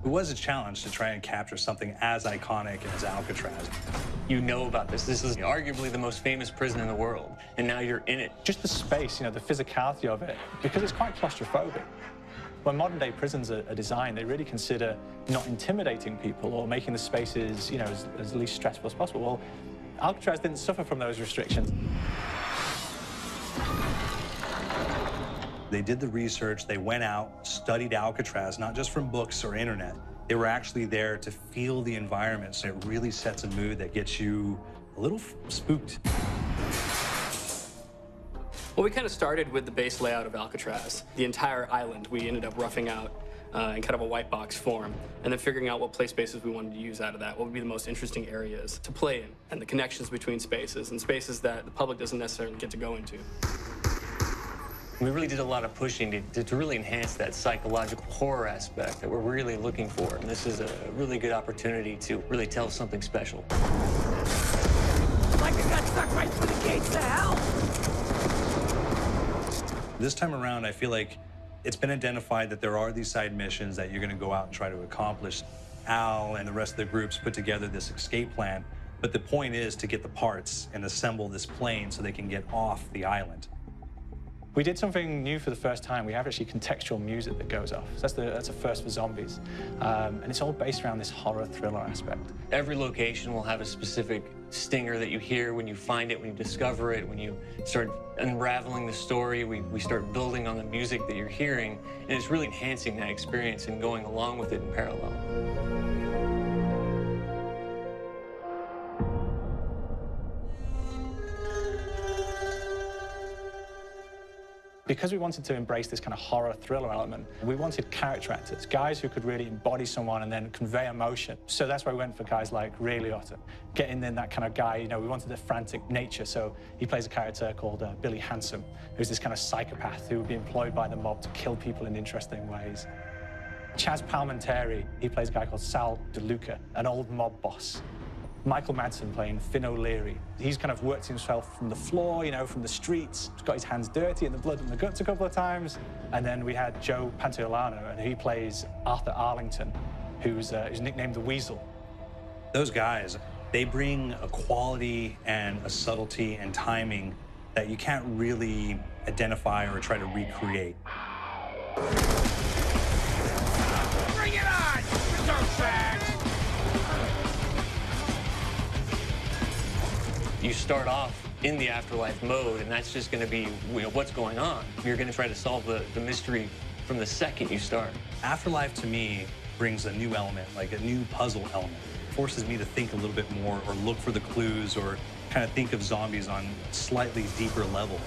It was a challenge to try and capture something as iconic as Alcatraz. You know about this. This is arguably the most famous prison in the world, and now you're in it. Just the space, you know, the physicality of it, because it's quite claustrophobic. When modern-day prisons are designed, they really consider not intimidating people or making the spaces, you know, as least stressful as possible. Well, Alcatraz didn't suffer from those restrictions. They did the research, they went out, studied Alcatraz, not just from books or internet. They were actually there to feel the environment, so it really sets a mood that gets you a little spooked. Well, we kind of started with the base layout of Alcatraz. The entire island we ended up roughing out in kind of a white box form, and then figuring out what play spaces we wanted to use out of that, what would be the most interesting areas to play in, and the connections between spaces, and spaces that the public doesn't necessarily get to go into. We really did a lot of pushing to really enhance that psychological horror aspect that we're really looking for. And this is a really good opportunity to really tell something special. Like I got stuck right through the gates to hell! This time around, I feel like it's been identified that there are these side missions that you're going to go out and try to accomplish. Al and the rest of the groups put together this escape plan, but the point is to get the parts and assemble this plane so they can get off the island. We did something new for the first time. We have actually contextual music that goes off. So that's a first for zombies. And it's all based around this horror thriller aspect. Every location will have a specific stinger that you hear when you find it, when you discover it, when you start unraveling the story, we start building on the music that you're hearing, and it's really enhancing that experience and going along with it in parallel. Because we wanted to embrace this kind of horror thriller element, we wanted character actors, guys who could really embody someone and then convey emotion. So that's why we went for guys like Ray Liotta, getting in that kind of guy, you know, we wanted a frantic nature. So he plays a character called Billy Handsome, who's this kind of psychopath who would be employed by the mob to kill people in interesting ways. Chaz Palminteri, he plays a guy called Sal DeLuca, an old mob boss. Michael Madsen playing Finn O'Leary. He's kind of worked himself from the floor, you know, from the streets. He's got his hands dirty in the blood and the guts a couple of times. And then we had Joe Pantoliano, and he plays Arthur Arlington, who's nicknamed the Weasel. Those guys, they bring a quality and a subtlety and timing that you can't really identify or try to recreate. Bring it on, dirtbags! You start off in the afterlife mode, and that's just going to be, you know, what's going on. You're going to try to solve the mystery from the second you start. Afterlife, to me, brings a new element, like a new puzzle element. It forces me to think a little bit more or look for the clues or kind of think of zombies on a slightly deeper level.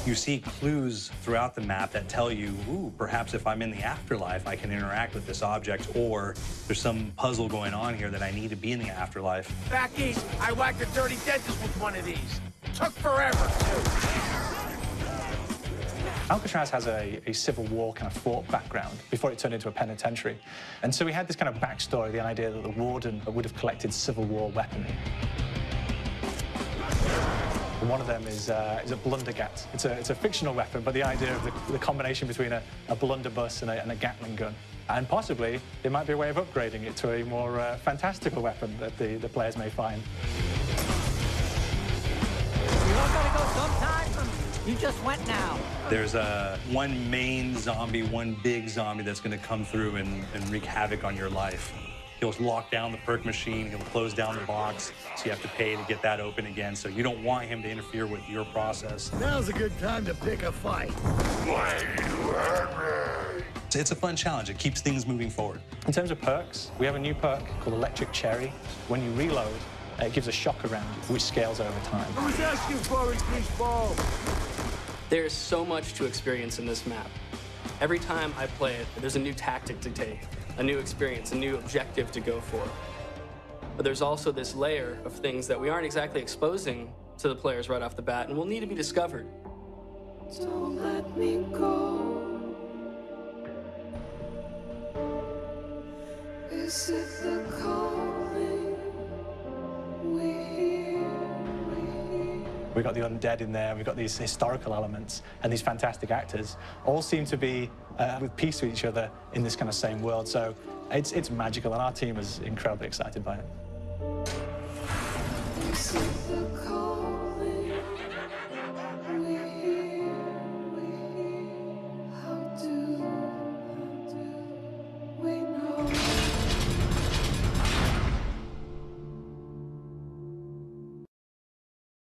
You see clues throughout the map that tell you, ooh, perhaps if I'm in the afterlife, I can interact with this object, or there's some puzzle going on here that I need to be in the afterlife. Back east, I whacked a dirty dentist with one of these. Took forever, too. Alcatraz has a Civil War kind of fort background before it turned into a penitentiary. And so we had this kind of backstory, the idea that the warden would have collected Civil War weaponry. And one of them is a blundergat. It's a fictional weapon, but the idea of the combination between a blunderbuss and a Gatling gun. And possibly, there might be a way of upgrading it to a more fantastical weapon that the players may find. You all gotta go sometime. You just went now. There's one main zombie, one big zombie that's going to come through and wreak havoc on your life. He'll lock down the perk machine, he'll close down the box, so you have to pay to get that open again, so you don't want him to interfere with your process. Now's a good time to pick a fight. It's a fun challenge. It keeps things moving forward. In terms of perks, we have a new perk called Electric Cherry. When you reload, it gives a shock around you, which scales over time. Who's asking for it, greaseball? There's so much to experience in this map. Every time I play it, there's a new tactic to take, a new experience, a new objective to go for. But there's also this layer of things that we aren't exactly exposing to the players right off the bat and will need to be discovered. Don't let me go. Is it the calling we hear? We've got the undead in there, we've got these historical elements, and these fantastic actors all seem to be with peace with each other in this kind of same world. So it's magical, and our team is incredibly excited by it.